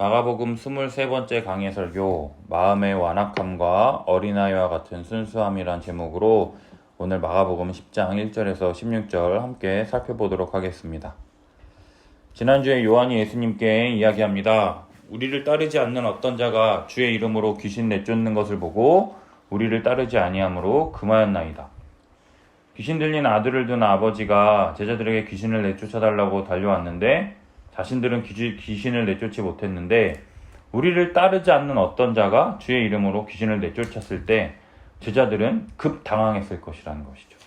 마가복음 23번째 강해 설교, 마음의 완악함과 어린아이와 같은 순수함이란 제목으로 오늘 마가복음 10장 1절에서 16절 함께 살펴보도록 하겠습니다. 지난주에 요한이 예수님께 이야기합니다. 우리를 따르지 않는 어떤 자가 주의 이름으로 귀신 내쫓는 것을 보고 우리를 따르지 아니하므로 금하였나이다. 귀신 들린 아들을 둔 아버지가 제자들에게 귀신을 내쫓아달라고 달려왔는데 자신들은 귀신을 내쫓지 못했는데 우리를 따르지 않는 어떤 자가 주의 이름으로 귀신을 내쫓았을 때 제자들은 급 당황했을 것이라는 것이죠.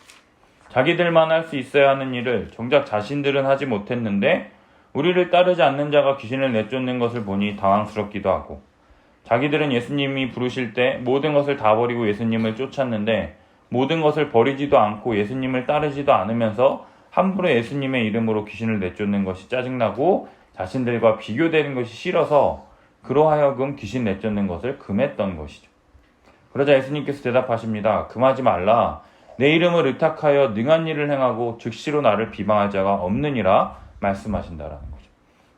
자기들만 할 수 있어야 하는 일을 정작 자신들은 하지 못했는데 우리를 따르지 않는 자가 귀신을 내쫓는 것을 보니 당황스럽기도 하고, 자기들은 예수님이 부르실 때 모든 것을 다 버리고 예수님을 쫓았는데 모든 것을 버리지도 않고 예수님을 따르지도 않으면서 함부로 예수님의 이름으로 귀신을 내쫓는 것이 짜증나고 자신들과 비교되는 것이 싫어서 그러하여금 귀신 내쫓는 것을 금했던 것이죠. 그러자 예수님께서 대답하십니다. 금하지 말라. 내 이름을 의탁하여 능한 일을 행하고 즉시로 나를 비방할 자가 없느니라 말씀하신다라는 거죠.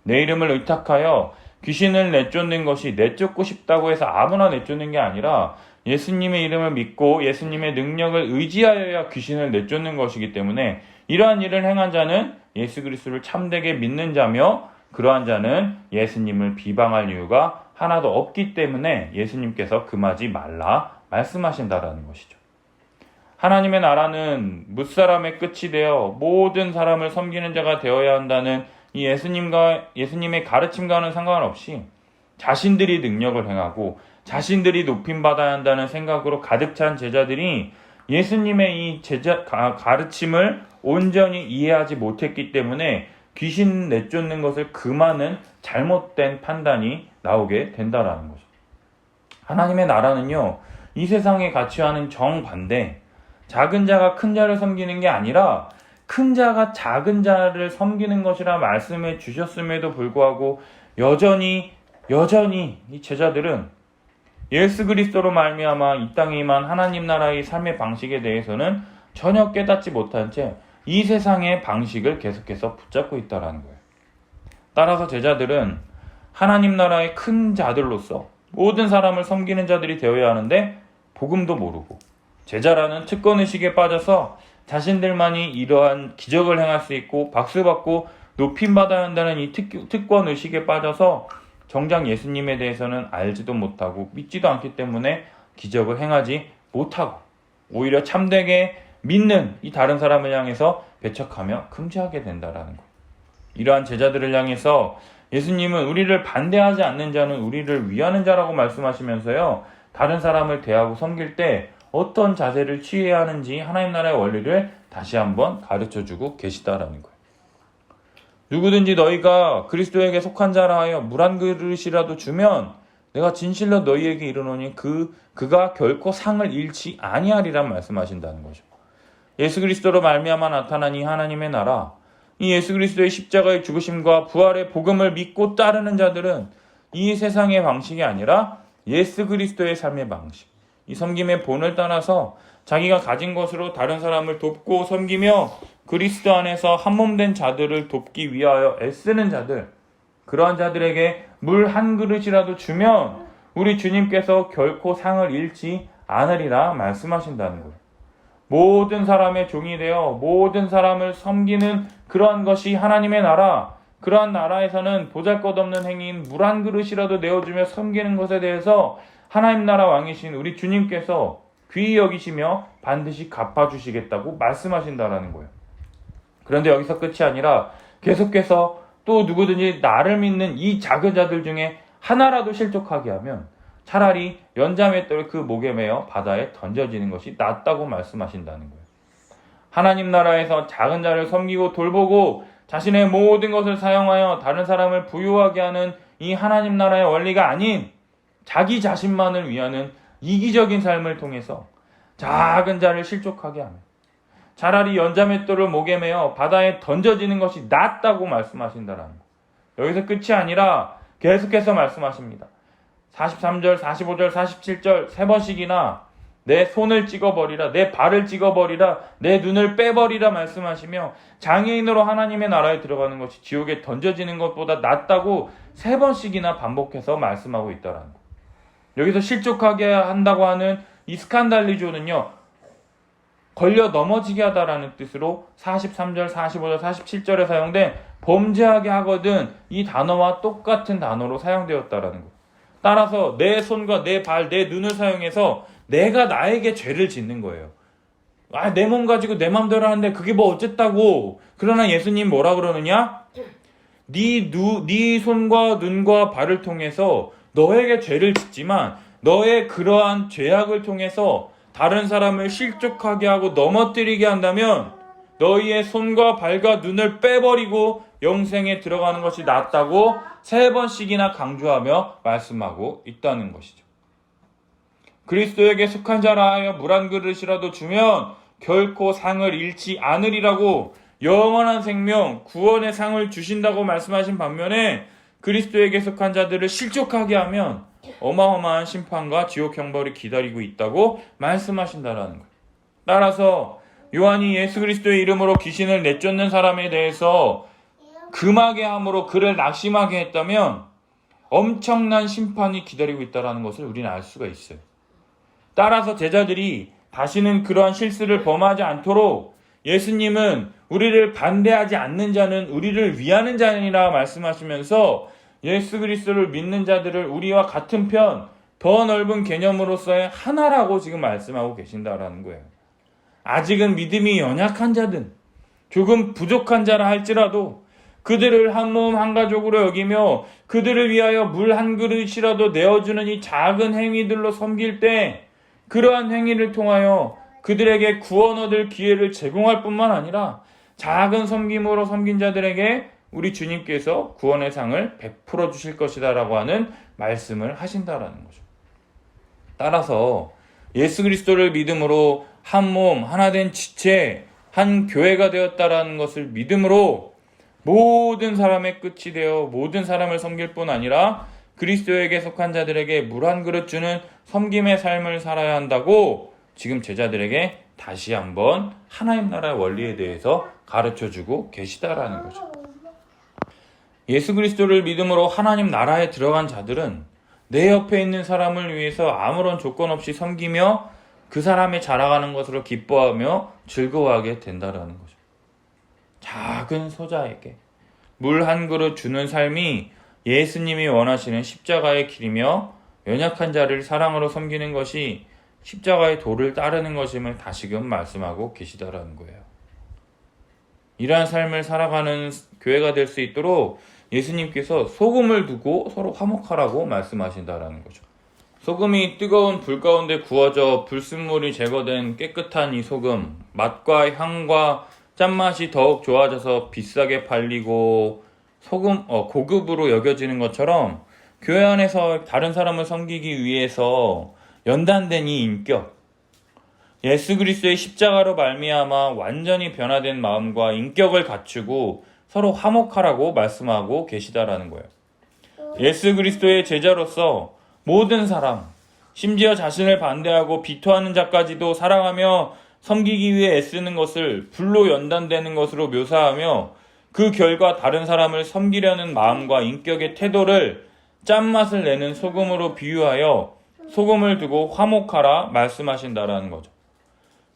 내 이름을 의탁하여 귀신을 내쫓는 것이 내쫓고 싶다고 해서 아무나 내쫓는 게 아니라 예수님의 이름을 믿고 예수님의 능력을 의지하여야 귀신을 내쫓는 것이기 때문에 이러한 일을 행한 자는 예수 그리스도를 참되게 믿는 자며 그러한 자는 예수님을 비방할 이유가 하나도 없기 때문에 예수님께서 금하지 말라 말씀하신다라는 것이죠. 하나님의 나라는 무사람의 끝이 되어 모든 사람을 섬기는 자가 되어야 한다는 이 예수님의 가르침과는 상관없이 자신들이 능력을 행하고 자신들이 높임받아야 한다는 생각으로 가득 찬 제자들이 예수님의 이 가르침을 온전히 이해하지 못했기 때문에 귀신 내쫓는 것을 금하는 잘못된 판단이 나오게 된다라는 거죠. 하나님의 나라는요, 이 세상의 가치와는 정반대, 작은 자가 큰 자를 섬기는 게 아니라 큰 자가 작은 자를 섬기는 것이라 말씀해 주셨음에도 불구하고 여전히 이 제자들은 예수 그리스도로 말미암아 이 땅에 임한 하나님 나라의 삶의 방식에 대해서는 전혀 깨닫지 못한 채 이 세상의 방식을 계속해서 붙잡고 있다는 거예요. 따라서 제자들은 하나님 나라의 큰 자들로서 모든 사람을 섬기는 자들이 되어야 하는데 복음도 모르고 제자라는 특권의식에 빠져서 자신들만이 이러한 기적을 행할 수 있고 박수받고 높임받아야 한다는 이 특권의식에 빠져서 정작 예수님에 대해서는 알지도 못하고 믿지도 않기 때문에 기적을 행하지 못하고 오히려 참되게 믿는 이 다른 사람을 향해서 배척하며 금지하게 된다라는 것. 이러한 제자들을 향해서 예수님은 우리를 반대하지 않는 자는 우리를 위하는 자라고 말씀하시면서요, 다른 사람을 대하고 섬길 때 어떤 자세를 취해야 하는지 하나님 나라의 원리를 다시 한번 가르쳐주고 계시다라는 거예요. 누구든지 너희가 그리스도에게 속한 자라 하여 물 한 그릇이라도 주면 내가 진실로 너희에게 이르노니 그가 결코 상을 잃지 아니하리라 말씀하신다는 거죠. 예수 그리스도로 말미암아 나타난 이 하나님의 나라, 이 예수 그리스도의 십자가의 죽으심과 부활의 복음을 믿고 따르는 자들은 이 세상의 방식이 아니라 예수 그리스도의 삶의 방식, 이 섬김의 본을 따라서 자기가 가진 것으로 다른 사람을 돕고 섬기며 그리스도 안에서 한몸된 자들을 돕기 위하여 애쓰는 자들, 그러한 자들에게 물 한 그릇이라도 주면 우리 주님께서 결코 상을 잃지 않으리라 말씀하신다는 거예요. 모든 사람의 종이 되어 모든 사람을 섬기는 그러한 것이 하나님의 나라, 그러한 나라에서는 보잘것없는 행위인 물 한 그릇이라도 내어주며 섬기는 것에 대해서 하나님 나라 왕이신 우리 주님께서 귀히 여기시며 반드시 갚아주시겠다고 말씀하신다라는 거예요. 그런데 여기서 끝이 아니라 계속해서 또 누구든지 나를 믿는 이 작은 자들 중에 하나라도 실족하게 하면 차라리 연자맷돌을 그 목에 매어 바다에 던져지는 것이 낫다고 말씀하신다는 거예요. 하나님 나라에서 작은 자를 섬기고 돌보고 자신의 모든 것을 사용하여 다른 사람을 부유하게 하는 이 하나님 나라의 원리가 아닌 자기 자신만을 위하는 이기적인 삶을 통해서 작은 자를 실족하게 하며 차라리 연자맷돌을 목에 매어 바다에 던져지는 것이 낫다고 말씀하신다는 거예요. 여기서 끝이 아니라 계속해서 말씀하십니다. 43절, 45절, 47절 세 번씩이나 내 손을 찍어버리라, 내 발을 찍어버리라, 내 눈을 빼버리라 말씀하시며 장애인으로 하나님의 나라에 들어가는 것이 지옥에 던져지는 것보다 낫다고 3번씩이나 반복해서 말씀하고 있다라는 거. 여기서 실족하게 한다고 하는 이 스칸달리조는요, 걸려 넘어지게 하다라는 뜻으로 43절, 45절, 47절에 사용된 범죄하게 하거든 이 단어와 똑같은 단어로 사용되었다라는 거. 따라서 내 손과 내 발, 내 눈을 사용해서 내가 나에게 죄를 짓는 거예요. 내 몸 가지고 내 맘대로 하는데 그게 뭐 어쨌다고. 그러나 예수님 뭐라 그러느냐? 네 손과 눈과 발을 통해서 너에게 죄를 짓지만 너의 그러한 죄악을 통해서 다른 사람을 실족하게 하고 넘어뜨리게 한다면 너희의 손과 발과 눈을 빼버리고 영생에 들어가는 것이 낫다고 3번씩이나 강조하며 말씀하고 있다는 것이죠. 그리스도에게 속한 자라 하여 물 한 그릇이라도 주면 결코 상을 잃지 않으리라고 영원한 생명, 구원의 상을 주신다고 말씀하신 반면에 그리스도에게 속한 자들을 실족하게 하면 어마어마한 심판과 지옥 형벌이 기다리고 있다고 말씀하신다라는 거예요. 따라서 요한이 예수 그리스도의 이름으로 귀신을 내쫓는 사람에 대해서 금하게 함으로 그를 낙심하게 했다면 엄청난 심판이 기다리고 있다는 것을 우리는 알 수가 있어요. 따라서 제자들이 다시는 그러한 실수를 범하지 않도록 예수님은 우리를 반대하지 않는 자는 우리를 위하는 자니라 말씀하시면서 예수 그리스도를 믿는 자들을 우리와 같은 편, 더 넓은 개념으로서의 하나라고 지금 말씀하고 계신다라는 거예요. 아직은 믿음이 연약한 자든 조금 부족한 자라 할지라도 그들을 한 몸 한 가족으로 여기며 그들을 위하여 물 한 그릇이라도 내어주는 이 작은 행위들로 섬길 때 그러한 행위를 통하여 그들에게 구원 얻을 기회를 제공할 뿐만 아니라 작은 섬김으로 섬긴 자들에게 우리 주님께서 구원의 상을 베풀어 주실 것이다 라고 하는 말씀을 하신다라는 거죠. 따라서 예수 그리스도를 믿음으로 한 몸 하나 된 지체 한 교회가 되었다라는 것을 믿음으로 모든 사람의 끝이 되어 모든 사람을 섬길 뿐 아니라 그리스도에게 속한 자들에게 물 한 그릇 주는 섬김의 삶을 살아야 한다고 지금 제자들에게 다시 한번 하나님 나라의 원리에 대해서 가르쳐주고 계시다라는 거죠. 예수 그리스도를 믿음으로 하나님 나라에 들어간 자들은 내 옆에 있는 사람을 위해서 아무런 조건 없이 섬기며 그 사람이 자라가는 것으로 기뻐하며 즐거워하게 된다라는 거죠. 작은 소자에게 물 한 그릇 주는 삶이 예수님이 원하시는 십자가의 길이며 연약한 자를 사랑으로 섬기는 것이 십자가의 도를 따르는 것임을 다시금 말씀하고 계시다라는 거예요. 이러한 삶을 살아가는 교회가 될 수 있도록 예수님께서 소금을 두고 서로 화목하라고 말씀하신다라는 거죠. 소금이 뜨거운 불 가운데 구워져 불순물이 제거된 깨끗한 이 소금, 맛과 향과 짠맛이 더욱 좋아져서 비싸게 팔리고 고급으로 여겨지는 것처럼 교회 안에서 다른 사람을 섬기기 위해서 연단된 이 인격, 예수 그리스도의 십자가로 말미암아 완전히 변화된 마음과 인격을 갖추고 서로 화목하라고 말씀하고 계시다라는 거예요. 예수 그리스도의 제자로서 모든 사람, 심지어 자신을 반대하고 비토하는 자까지도 사랑하며 섬기기 위해 애쓰는 것을 불로 연단되는 것으로 묘사하며 그 결과 다른 사람을 섬기려는 마음과 인격의 태도를 짠맛을 내는 소금으로 비유하여 소금을 두고 화목하라 말씀하신다라는 거죠.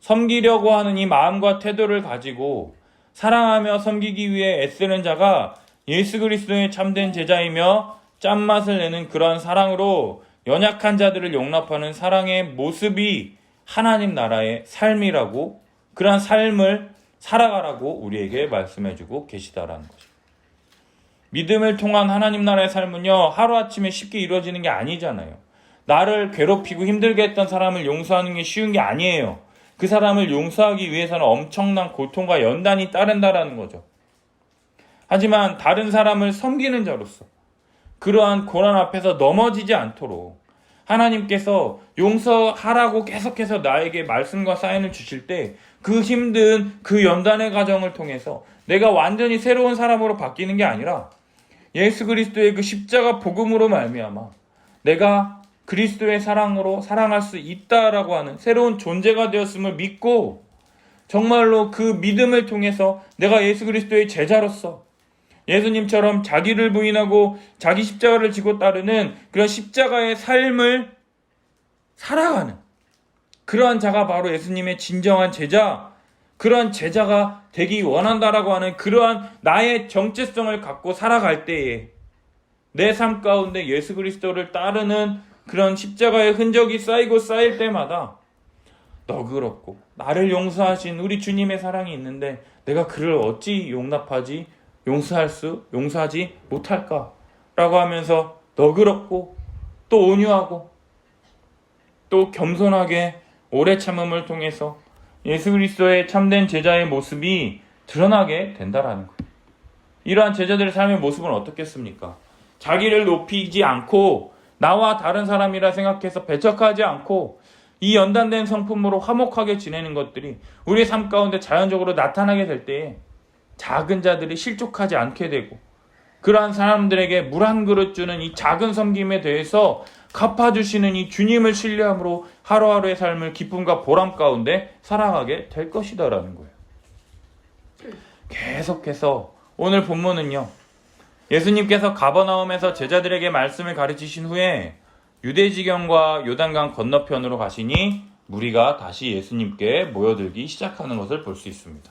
섬기려고 하는 이 마음과 태도를 가지고 사랑하며 섬기기 위해 애쓰는 자가 예수 그리스도의 참된 제자이며 짠맛을 내는 그러한 사랑으로 연약한 자들을 용납하는 사랑의 모습이 하나님 나라의 삶이라고, 그러한 삶을 살아가라고 우리에게 말씀해주고 계시다라는 거죠. 믿음을 통한 하나님 나라의 삶은요, 하루아침에 쉽게 이루어지는 게 아니잖아요. 나를 괴롭히고 힘들게 했던 사람을 용서하는 게 쉬운 게 아니에요. 그 사람을 용서하기 위해서는 엄청난 고통과 연단이 따른다라는 거죠. 하지만 다른 사람을 섬기는 자로서 그러한 고난 앞에서 넘어지지 않도록 하나님께서 용서하라고 계속해서 나에게 말씀과 사인을 주실 때 그 힘든 그 연단의 과정을 통해서 내가 완전히 새로운 사람으로 바뀌는 게 아니라 예수 그리스도의 그 십자가 복음으로 말미암아 내가 그리스도의 사랑으로 사랑할 수 있다라고 하는 새로운 존재가 되었음을 믿고 정말로 그 믿음을 통해서 내가 예수 그리스도의 제자로서 예수님처럼 자기를 부인하고 자기 십자가를 지고 따르는 그런 십자가의 삶을 살아가는 그러한 자가 바로 예수님의 진정한 제자, 그러한 제자가 되기 원한다라고 하는 그러한 나의 정체성을 갖고 살아갈 때에 내 삶 가운데 예수 그리스도를 따르는 그런 십자가의 흔적이 쌓이고 쌓일 때마다 너그럽고 나를 용서하신 우리 주님의 사랑이 있는데 내가 그를 어찌 용서하지 못할까? 라고 하면서 너그럽고 또 온유하고 또 겸손하게 오래 참음을 통해서 예수 그리스도의 참된 제자의 모습이 드러나게 된다라는 거예요. 이러한 제자들의 삶의 모습은 어떻겠습니까? 자기를 높이지 않고 나와 다른 사람이라 생각해서 배척하지 않고 이 연단된 성품으로 화목하게 지내는 것들이 우리의 삶 가운데 자연적으로 나타나게 될 때에 작은 자들이 실족하지 않게 되고 그러한 사람들에게 물 한 그릇 주는 이 작은 섬김에 대해서 갚아주시는 이 주님을 신뢰함으로 하루하루의 삶을 기쁨과 보람 가운데 살아가게 될 것이다라는 거예요. 계속해서 오늘 본문은요. 예수님께서 가버나움에서 제자들에게 말씀을 가르치신 후에 유대지경과 요단강 건너편으로 가시니 무리가 다시 예수님께 모여들기 시작하는 것을 볼 수 있습니다.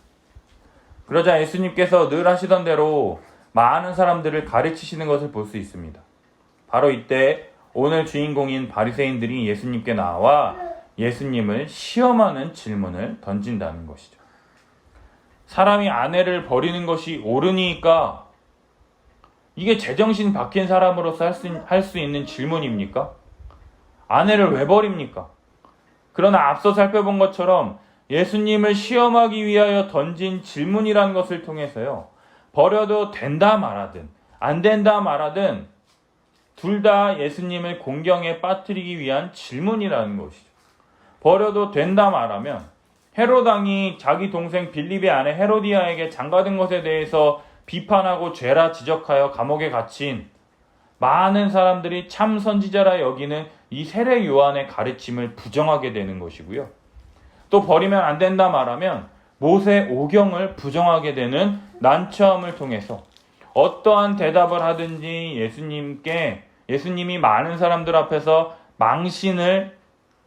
그러자 예수님께서 늘 하시던 대로 많은 사람들을 가르치시는 것을 볼 수 있습니다. 바로 이때 오늘 주인공인 바리새인들이 예수님께 나와 예수님을 시험하는 질문을 던진다는 것이죠. 사람이 아내를 버리는 것이 옳으니까 이게 제정신 박힌 사람으로서 할 수 있는 질문입니까? 아내를 왜 버립니까? 그러나 앞서 살펴본 것처럼 예수님을 시험하기 위하여 던진 질문이라는 것을 통해서요. 버려도 된다 말하든 안 된다 말하든 둘 다 예수님을 공경에 빠뜨리기 위한 질문이라는 것이죠. 버려도 된다 말하면 헤롯 왕이 자기 동생 빌립의 아내 헤로디아에게 장가든 것에 대해서 비판하고 죄라 지적하여 감옥에 갇힌 많은 사람들이 참 선지자라 여기는 이 세례 요한의 가르침을 부정하게 되는 것이고요. 또 버리면 안 된다 말하면 모세 오경을 부정하게 되는 난처함을 통해서 어떠한 대답을 하든지 예수님이 많은 사람들 앞에서 망신을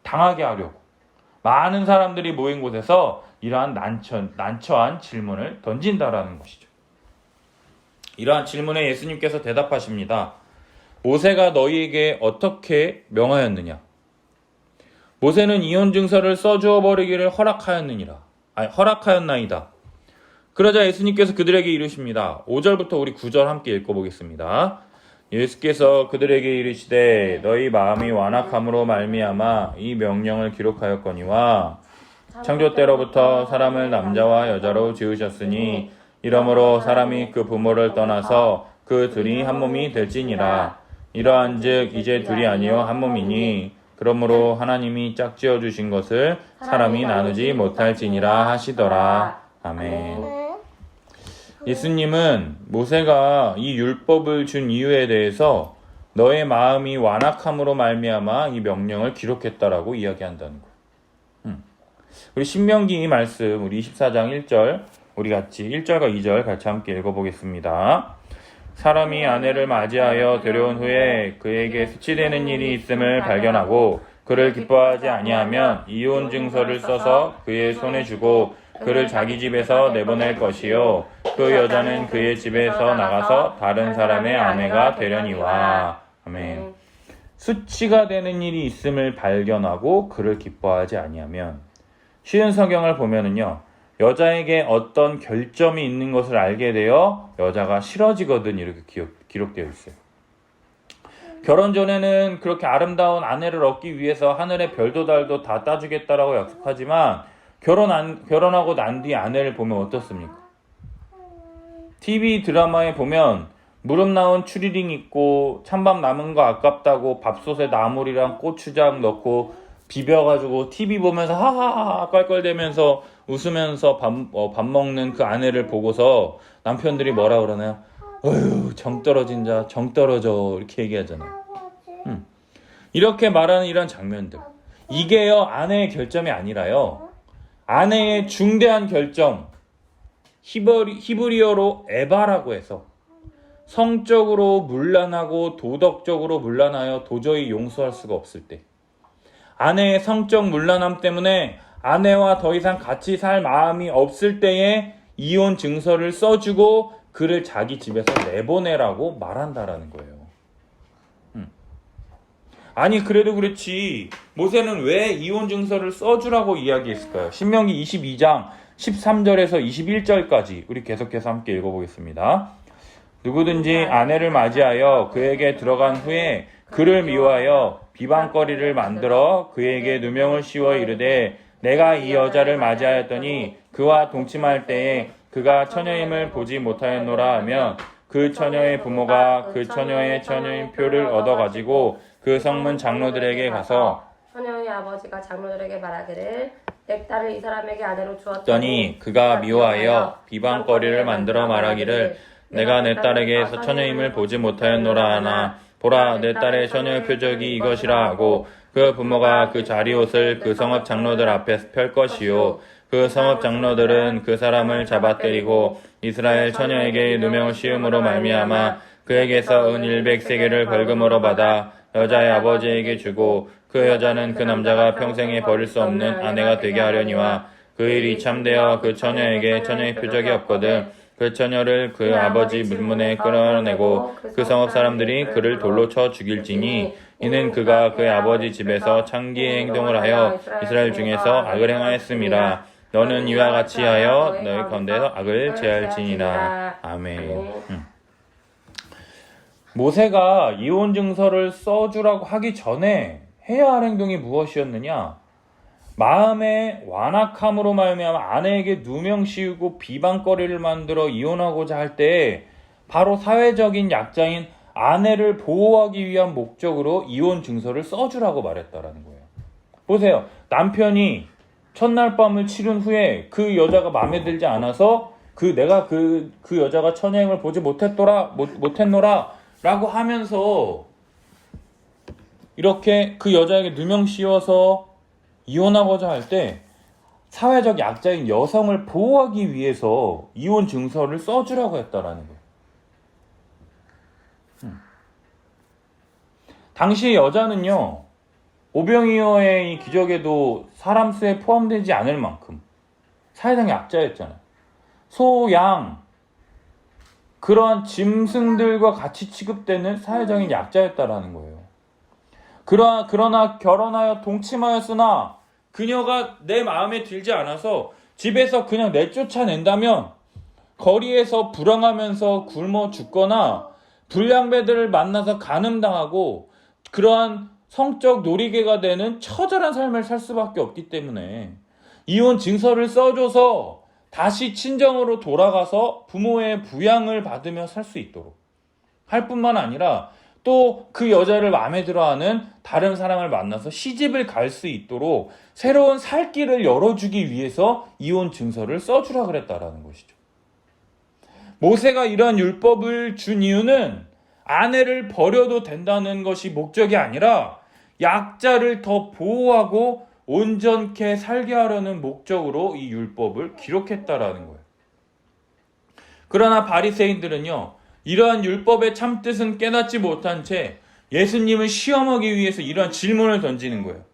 당하게 하려고 많은 사람들이 모인 곳에서 이러한 난처한 질문을 던진다라는 것이죠. 이러한 질문에 예수님께서 대답하십니다. 모세가 너희에게 어떻게 명하였느냐? 모세는 이혼 증서를 써주어 버리기를 허락하였나이다. 그러자 예수님께서 그들에게 이르십니다. 5절부터 우리 9절 함께 읽어보겠습니다. 예수께서 그들에게 이르시되 너희 마음이 완악함으로 말미암아 이 명령을 기록하였거니와 창조 때로부터 사람을 남자와 여자로 지으셨으니 이러므로 사람이 그 부모를 떠나서 그 둘이 한 몸이 될지니라. 이러한즉 이제 둘이 아니요 한 몸이니 그러므로 하나님이 짝지어 주신 것을 사람이 나누지 못할지니라 하시더라. 아멘. 예수님은 모세가 이 율법을 준 이유에 대해서 너의 마음이 완악함으로 말미암아 이 명령을 기록했다라고 이야기한다는 거예요. 우리 신명기 말씀 우리 24장 1절 우리 같이 1절과 2절 같이 함께 읽어보겠습니다. 사람이 아내를 맞이하여 데려온 후에 그에게 수치되는 일이 있음을 발견하고 그를 기뻐하지 아니하면 이혼 증서를 써서 그의 손에 주고 그를 자기 집에서 내보낼 것이요 그 여자는 그의 집에서 나가서 다른 사람의 아내가 되려니와. 아멘. 수치가 되는 일이 있음을 발견하고 그를 기뻐하지 아니하면, 쉬운 성경을 보면은요 여자에게 어떤 결점이 있는 것을 알게 되어 여자가 싫어지거든 이렇게 기록되어 있어요. 결혼 전에는 그렇게 아름다운 아내를 얻기 위해서 하늘의 별도 달도 다 따주겠다라고 약속하지만 결혼하고 난 뒤 아내를 보면 어떻습니까? TV 드라마에 보면 무릎 나온 추리링 입고 찬밥 남은 거 아깝다고 밥솥에 나물이랑 고추장 넣고 비벼가지고 TV 보면서 하하하 껄껄대면서 웃으면서 밥 먹는 그 아내를 보고서 남편들이 뭐라 그러나요? 어휴 정 떨어진 자 정 떨어져 이렇게 얘기하잖아요. 이렇게 말하는 이런 장면들. 이게요, 아내의 결점이 아니라요. 아내의 중대한 결점, 히브리어로 에바라고 해서 성적으로 문란하고 도덕적으로 문란하여 도저히 용서할 수가 없을 때, 아내의 성적 문란함 때문에 아내와 더 이상 같이 살 마음이 없을 때에 이혼 증서를 써주고 그를 자기 집에서 내보내라고 말한다라는 거예요. 아니 그래도 그렇지 모세는 왜 이혼 증서를 써주라고 이야기했을까요? 신명기 22장 13절에서 21절까지 우리 계속해서 함께 읽어보겠습니다. 누구든지 아내를 맞이하여 그에게 들어간 후에 그를 미워하여 비방거리를 만들어 그에게 누명을 씌워 이르되 내가 이 여자를 맞이하였더니 그와 동침할 때에 그가 처녀임을 보지 못하였노라 하면 그 처녀의 부모가 그 처녀의 처녀임표를 얻어가지고 그 성문 장로들에게 가서 처녀의 아버지가 장로들에게 말하기를 내 딸을 이 사람에게 아내로 주었더니 더니 그가 미워하여 비방거리를 만들어 말하기를 내가 내 딸에게 처녀임을 보지 못하였노라 하나 보라 내 딸의 처녀의 표적이 이것이라 하고 그 부모가 그 자리옷을 그 성읍 장로들 앞에 펼 것이요 그 성읍 장로들은 그 사람을 잡아 때리고 이스라엘 처녀에게 누명을 씌움으로 말미암아 그에게서 은 100세겔을 벌금으로 받아 여자의 아버지에게 주고 그 여자는 그 남자가 평생에 버릴 수 없는 아내가 되게 하려니와 그 일이 참되어 그 처녀에게 처녀의 표적이 없거든 그 처녀를 그 아버지 문문에 끌어내고 그 성읍 사람들이 그를 돌로 쳐 죽일지니 이는 그가 그의 아버지 집에서 창기의 행동을 하여 이스라엘 중에서 악을 행하였음이라 너는 이와 같이 하여 너희 가운데서 악을 제할지니라. 아멘. 모세가 이혼 증서를 써주라고 하기 전에 해야 할 행동이 무엇이었느냐? 마음의 완악함으로 말미암아 아내에게 누명 씌우고 비방거리를 만들어 이혼하고자 할 때 바로 사회적인 약자인 아내를 보호하기 위한 목적으로 이혼 증서를 써주라고 말했다라는 거예요. 보세요. 남편이 첫날 밤을 치른 후에 그 여자가 마음에 들지 않아서 내가 그 여자가 처녀임을 보지 못했노라 라고 하면서 이렇게 그 여자에게 누명 씌워서 이혼하고자 할 때 사회적 약자인 여성을 보호하기 위해서 이혼 증서를 써주라고 했다라는 거예요. 당시 여자는요, 오병이어의 이 기적에도 사람 수에 포함되지 않을 만큼 사회적 약자였잖아요. 소, 양, 그러한 짐승들과 같이 취급되는 사회적인 약자였다라는 거예요. 그러나 결혼하여 동침하였으나 그녀가 내 마음에 들지 않아서 집에서 그냥 내쫓아낸다면 거리에서 불황하면서 굶어 죽거나 불량배들을 만나서 간음당하고 그러한 성적 놀이개가 되는 처절한 삶을 살 수밖에 없기 때문에 이혼 증서를 써줘서 다시 친정으로 돌아가서 부모의 부양을 받으며 살 수 있도록 할 뿐만 아니라 또 그 여자를 마음에 들어하는 다른 사람을 만나서 시집을 갈 수 있도록 새로운 살 길을 열어주기 위해서 이혼 증서를 써주라 그랬다라는 것이죠. 모세가 이러한 율법을 준 이유는 아내를 버려도 된다는 것이 목적이 아니라 약자를 더 보호하고 온전케 살게 하려는 목적으로 이 율법을 기록했다라는 거예요. 그러나 바리새인들은요, 이러한 율법의 참뜻은 깨닫지 못한 채 예수님을 시험하기 위해서 이러한 질문을 던지는 거예요.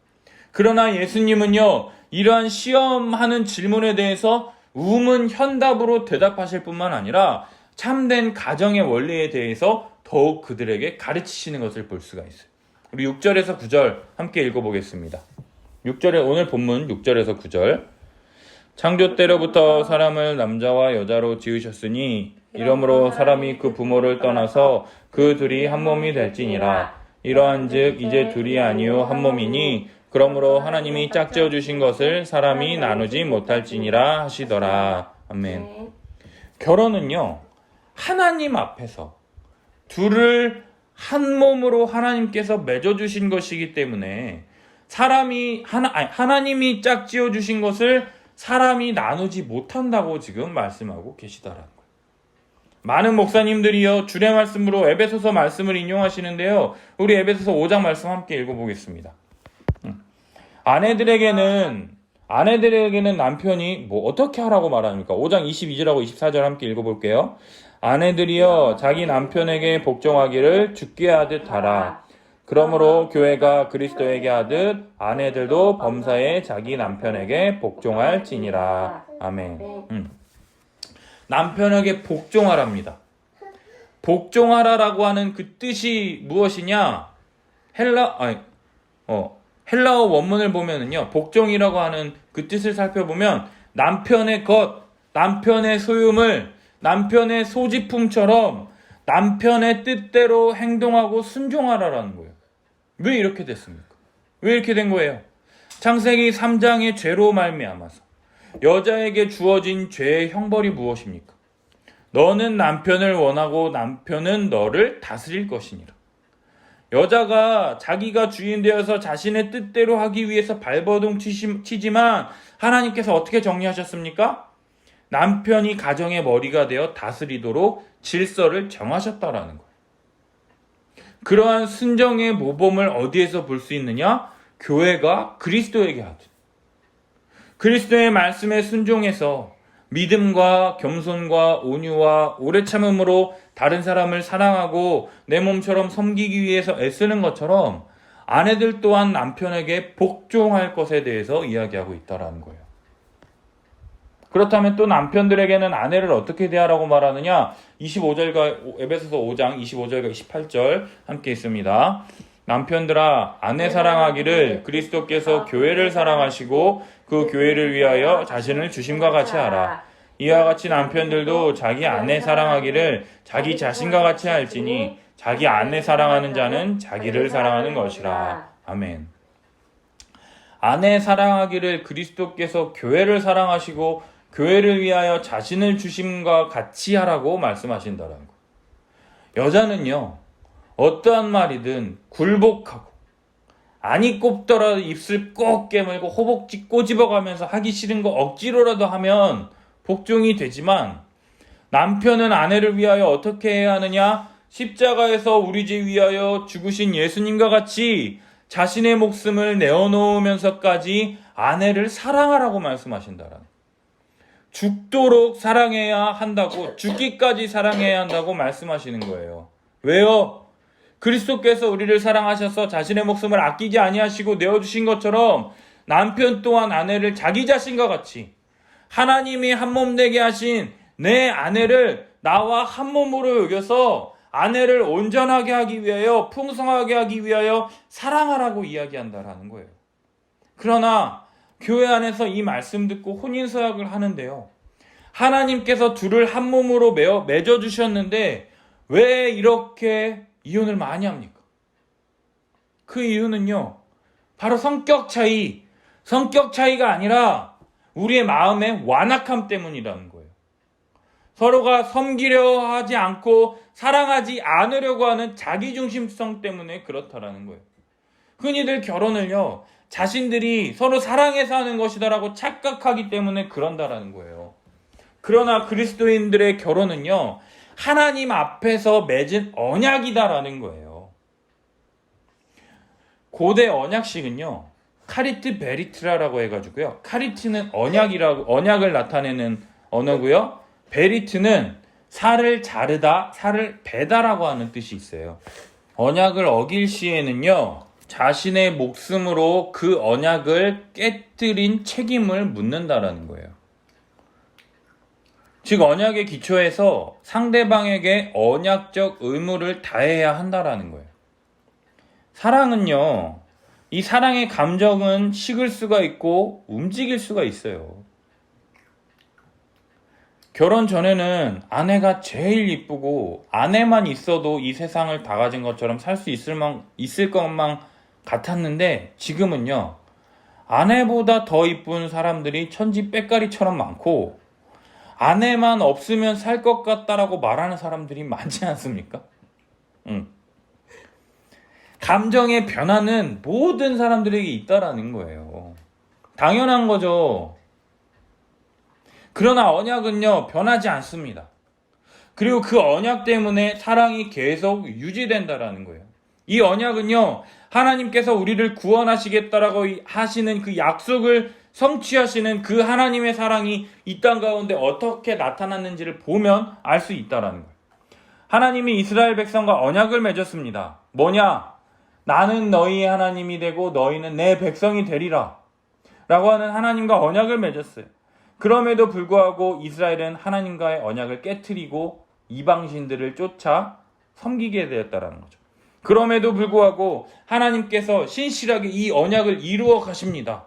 그러나 예수님은요, 이러한 시험하는 질문에 대해서 우문현답으로 대답하실 뿐만 아니라 참된 가정의 원리에 대해서 더욱 그들에게 가르치시는 것을 볼 수가 있어요. 우리 6절에서 9절 함께 읽어보겠습니다. 6절에 오늘 본문 6절에서 9절. 창조 때로부터 사람을 남자와 여자로 지으셨으니 이러므로 사람이 그 부모를 떠나서 그 둘이 한 몸이 될지니라. 이러한즉 이제 둘이 아니요 한 몸이니 그러므로 하나님이 짝지어 주신 것을 사람이 나누지 못할지니라 하시더라. 아멘. 결혼은요, 하나님 앞에서 둘을 한 몸으로 하나님께서 맺어주신 것이기 때문에 하나님이 짝지어 주신 것을 사람이 나누지 못한다고 지금 말씀하고 계시다라는 거예요. 많은 목사님들이요 주례 말씀으로 에베소서 말씀을 인용하시는데요. 우리 에베소서 5장 말씀 함께 읽어보겠습니다. 아내들에게는 남편이 뭐 어떻게 하라고 말합니까? 5장 22절하고 24절 함께 읽어볼게요. 아내들이여 자기 남편에게 복종하기를 주께 하듯 하라. 그러므로 교회가 그리스도에게 하듯 아내들도 범사에 자기 남편에게 복종할지니라. 아멘. 남편에게 복종하랍니다. 복종하라라고 하는 그 뜻이 무엇이냐? 헬라어 원문을 보면은요, 복종이라고 하는 그 뜻을 살펴보면 남편의 것, 남편의 소유물, 남편의 소지품처럼 남편의 뜻대로 행동하고 순종하라라는 거예요. 왜 이렇게 됐습니까? 왜 이렇게 된 거예요? 창세기 3장의 죄로 말미암아서 여자에게 주어진 죄의 형벌이 무엇입니까? 너는 남편을 원하고 남편은 너를 다스릴 것이니라. 여자가 자기가 주인 되어서 자신의 뜻대로 하기 위해서 발버둥 치지만 하나님께서 어떻게 정리하셨습니까? 남편이 가정의 머리가 되어 다스리도록 질서를 정하셨다라는 거예요. 그러한 순정의 모범을 어디에서 볼 수 있느냐? 교회가 그리스도에게 하듯. 그리스도의 말씀에 순종해서 믿음과 겸손과 온유와 오래 참음으로 다른 사람을 사랑하고 내 몸처럼 섬기기 위해서 애쓰는 것처럼 아내들 또한 남편에게 복종할 것에 대해서 이야기하고 있다는 거예요. 그렇다면 또 남편들에게는 아내를 어떻게 대하라고 말하느냐? 25절과 에베소서 5장 25절과 28절 함께 있습니다. 남편들아 아내 사랑하기를 그리스도께서 교회를 사랑하시고 그 교회를 위하여 자신을 주심과 같이 하라. 이와 같이 남편들도 자기 아내 사랑하기를 자기 자신과 같이 할지니 자기 아내 사랑하는 자는 자기를 사랑하는 것이라. 아멘. 아내 사랑하기를 그리스도께서 교회를 사랑하시고 교회를 위하여 자신을 주심과 같이 하라고 말씀하신다는 거. 여자는요, 어떠한 말이든 굴복하고 아니 꼽더라도 입술 꼭 깨물고 허벅지 꼬집어가면서 하기 싫은 거 억지로라도 하면 복종이 되지만 남편은 아내를 위하여 어떻게 해야 하느냐? 십자가에서 우리 죄 위하여 죽으신 예수님과 같이 자신의 목숨을 내어놓으면서까지 아내를 사랑하라고 말씀하신다라는. 죽도록 사랑해야 한다고, 죽기까지 사랑해야 한다고 말씀하시는 거예요. 왜요? 그리스도께서 우리를 사랑하셔서 자신의 목숨을 아끼지 아니하시고 내어주신 것처럼 남편 또한 아내를 자기 자신과 같이 하나님이 한 몸 되게 하신 내 아내를 나와 한 몸으로 여겨서 아내를 온전하게 하기 위하여, 풍성하게 하기 위하여 사랑하라고 이야기한다라는 거예요. 그러나 교회 안에서 이 말씀 듣고 혼인서약을 하는데요, 하나님께서 둘을 한 몸으로 맺어주셨는데 왜 이렇게 이혼을 많이 합니까? 그 이유는요, 바로 성격 차이가 아니라 우리의 마음의 완악함 때문이라는 거예요. 서로가 섬기려 하지 않고 사랑하지 않으려고 하는 자기중심성 때문에 그렇다라는 거예요. 흔히들 결혼을요, 자신들이 서로 사랑해서 하는 것이다라고 착각하기 때문에 그런다라는 거예요. 그러나 그리스도인들의 결혼은요, 하나님 앞에서 맺은 언약이다라는 거예요. 고대 언약식은요, 카리트 베리트라라고 해가지고요, 카리트는 언약을 나타내는 언어고요, 베리트는 살을 자르다, 살을 베다라고 하는 뜻이 있어요. 언약을 어길 시에는요, 자신의 목숨으로 그 언약을 깨뜨린 책임을 묻는다라는 거예요. 즉 언약의 기초에서 상대방에게 언약적 의무를 다해야 한다라는 거예요. 사랑은요, 이 사랑의 감정은 식을 수가 있고 움직일 수가 있어요. 결혼 전에는 아내가 제일 이쁘고 아내만 있어도 이 세상을 다 가진 것처럼 살 수 있을 것만 같았는데 지금은요, 아내보다 더 이쁜 사람들이 천지 빽가리처럼 많고 아내만 없으면 살 것 같다라고 말하는 사람들이 많지 않습니까? 감정의 변화는 모든 사람들에게 있다라는 거예요. 당연한 거죠. 그러나 언약은요, 변하지 않습니다. 그리고 그 언약 때문에 사랑이 계속 유지된다라는 거예요. 이 언약은요, 하나님께서 우리를 구원하시겠다라고 하시는 그 약속을 성취하시는 그 하나님의 사랑이 이 땅 가운데 어떻게 나타났는지를 보면 알 수 있다라는 거예요. 하나님이 이스라엘 백성과 언약을 맺었습니다. 뭐냐? 나는 너희의 하나님이 되고 너희는 내 백성이 되리라 라고 하는 하나님과 언약을 맺었어요. 그럼에도 불구하고 이스라엘은 하나님과의 언약을 깨트리고 이방신들을 쫓아 섬기게 되었다라는 거죠. 그럼에도 불구하고 하나님께서 신실하게 이 언약을 이루어 가십니다.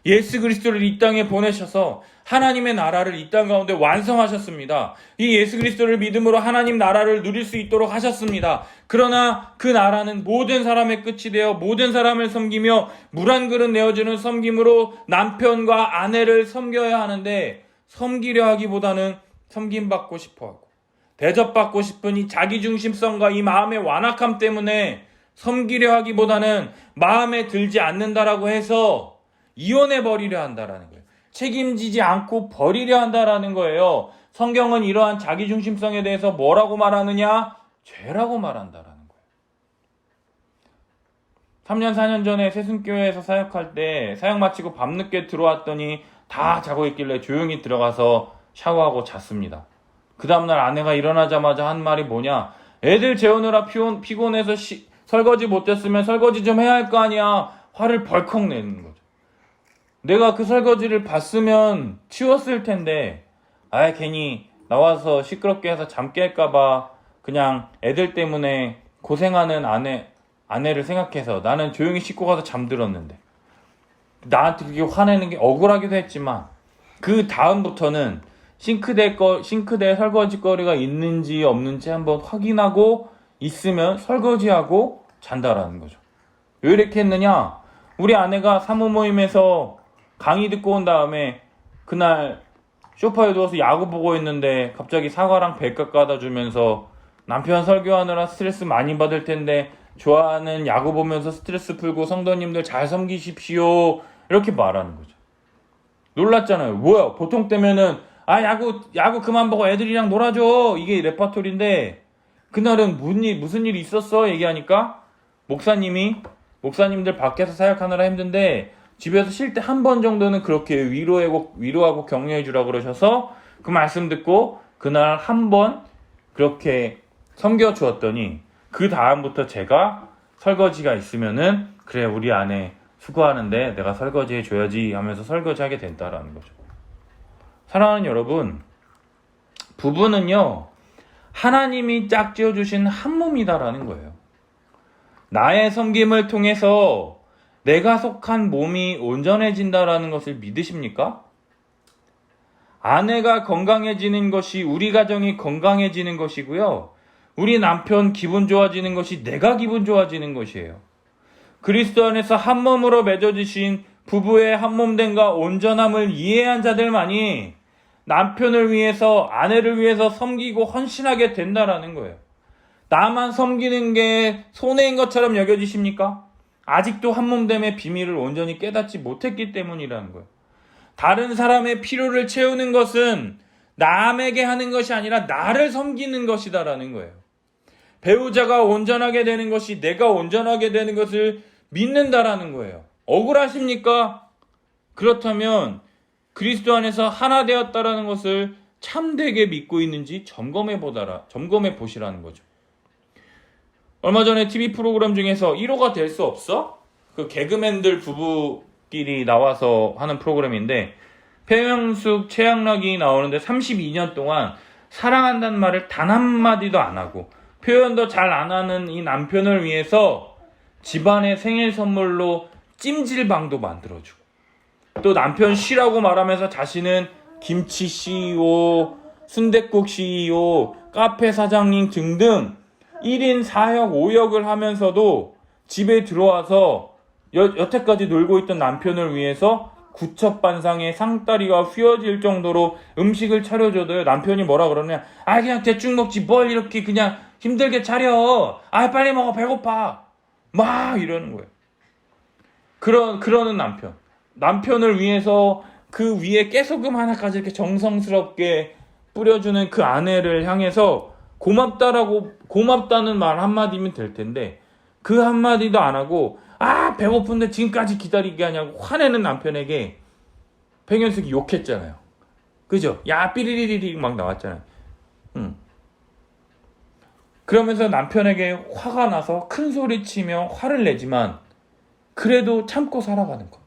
예수 그리스도를 이 땅에 보내셔서 하나님의 나라를 이 땅 가운데 완성하셨습니다. 이 예수 그리스도를 믿음으로 하나님 나라를 누릴 수 있도록 하셨습니다. 그러나 그 나라는 모든 사람의 끝이 되어 모든 사람을 섬기며 물 한 그릇 내어주는 섬김으로 남편과 아내를 섬겨야 하는데, 섬기려 하기보다는 섬김받고 싶어하고 대접받고 싶은 이 자기중심성과 이 마음의 완악함 때문에 섬기려 하기보다는 마음에 들지 않는다라고 해서 이혼해버리려 한다라는 거예요. 책임지지 않고 버리려 한다라는 거예요. 성경은 이러한 자기중심성에 대해서 뭐라고 말하느냐? 죄라고 말한다라는 거예요. 3년 4년 전에 새순교회에서 사역할 때 사역 마치고 밤늦게 들어왔더니 다 자고 있길래 조용히 들어가서 샤워하고 잤습니다. 그 다음날 아내가 일어나자마자 한 말이 뭐냐? 애들 재우느라 피곤해서 설거지 못했으면 설거지 좀 해야 할 거 아니야. 화를 벌컥 내는 거죠. 내가 그 설거지를 봤으면 치웠을 텐데, 괜히 나와서 시끄럽게 해서 잠 깰까봐 그냥 애들 때문에 고생하는 아내를 생각해서 나는 조용히 씻고 가서 잠들었는데, 나한테 그게 화내는 게 억울하기도 했지만, 그 다음부터는 싱크대 설거지거리가 있는지 없는지 한번 확인하고 있으면 설거지하고 잔다라는 거죠. 왜 이렇게 했느냐? 우리 아내가 사모 모임에서 강의 듣고 온 다음에 그날 소파에 누워서 야구 보고 있는데 갑자기 사과랑 백각 갖다 주면서 남편 설교하느라 스트레스 많이 받을 텐데 좋아하는 야구 보면서 스트레스 풀고 성도님들 잘 섬기십시오, 이렇게 말하는 거죠. 놀랐잖아요. 뭐야, 보통 때면은 야구 그만 보고 애들이랑 놀아줘, 이게 레퍼토리인데, 그날은 무슨 일이 있었어 얘기하니까 목사님들 밖에서 사역하느라 힘든데 집에서 쉴 때 한 번 정도는 그렇게 위로하고 격려해 주라고 그러셔서 그 말씀 듣고 그날 한 번 그렇게 섬겨 주었더니, 그 다음부터 제가 설거지가 있으면은 그래, 우리 아내 수고하는데 내가 설거지 해줘야지 하면서 설거지하게 된다라는 거죠. 사랑하는 여러분, 부부는요, 하나님이 짝지어 주신 한 몸이다라는 거예요. 나의 섬김을 통해서 내가 속한 몸이 온전해진다라는 것을 믿으십니까? 아내가 건강해지는 것이 우리 가정이 건강해지는 것이고요. 우리 남편 기분 좋아지는 것이 내가 기분 좋아지는 것이에요. 그리스도 안에서 한 몸으로 맺어지신 부부의 한 몸됨과 온전함을 이해한 자들만이 남편을 위해서, 아내를 위해서 섬기고 헌신하게 된다라는 거예요. 나만 섬기는 게 손해인 것처럼 여겨지십니까? 아직도 한 몸됨의 비밀을 온전히 깨닫지 못했기 때문이라는 거예요. 다른 사람의 필요를 채우는 것은 남에게 하는 것이 아니라 나를 섬기는 것이다라는 거예요. 배우자가 온전하게 되는 것이 내가 온전하게 되는 것을 믿는다라는 거예요. 억울하십니까? 그렇다면 그리스도 안에서 하나 되었다라는 것을 참되게 믿고 있는지 점검해 보시라는 거죠. 얼마 전에 TV 프로그램 중에서 1호가 될 수 없어? 그 개그맨들 부부끼리 나와서 하는 프로그램인데, 배명숙, 최양락이 나오는데 32년 동안 사랑한다는 말을 단 한마디도 안 하고 표현도 잘 안 하는 이 남편을 위해서 집안의 생일 선물로 찜질방도 만들어주고, 또 남편 쉬라고 말하면서 자신은 김치 CEO, 순댓국 CEO, 카페 사장님 등등 1인 4역 5역을 하면서도 집에 들어와서 여태까지 놀고 있던 남편을 위해서 구첩반상의 상다리가 휘어질 정도로 음식을 차려줘도요, 남편이 뭐라 그러냐? 그냥 대충 먹지 뭘 이렇게 그냥 힘들게 차려. 빨리 먹어, 배고파. 막 이러는 거예요. 그러는 남편을 위해서 그 위에 깨소금 하나까지 이렇게 정성스럽게 뿌려주는 그 아내를 향해서 고맙다는 말 한마디면 될 텐데 그 한마디도 안 하고 배고픈데 지금까지 기다리게 하냐고 화내는 남편에게 백연숙이 욕했잖아요. 그죠? 야 삐리리리리 막 나왔잖아요. 그러면서 남편에게 화가 나서 큰 소리 치며 화를 내지만 그래도 참고 살아가는 것.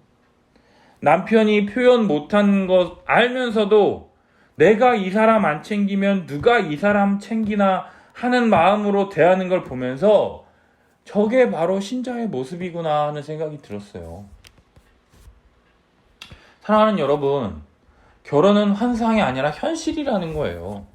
남편이 표현 못한 것 알면서도 내가 이 사람 안 챙기면 누가 이 사람 챙기나 하는 마음으로 대하는 걸 보면서 저게 바로 신자의 모습이구나 하는 생각이 들었어요. 사랑하는 여러분, 결혼은 환상이 아니라 현실이라는 거예요.